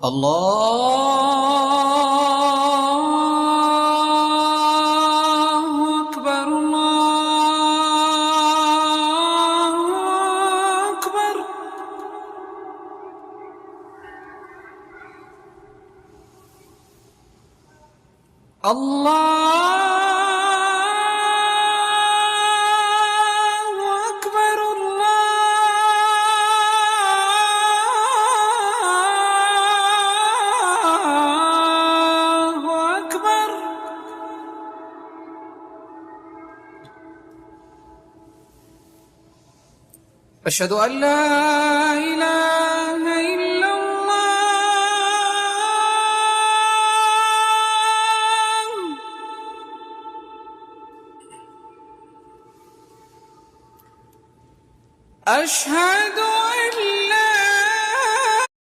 الله أكبر الله أكبر. الله أكبر الله أكبر. أشهد أن لا إله إلا الله. أشهد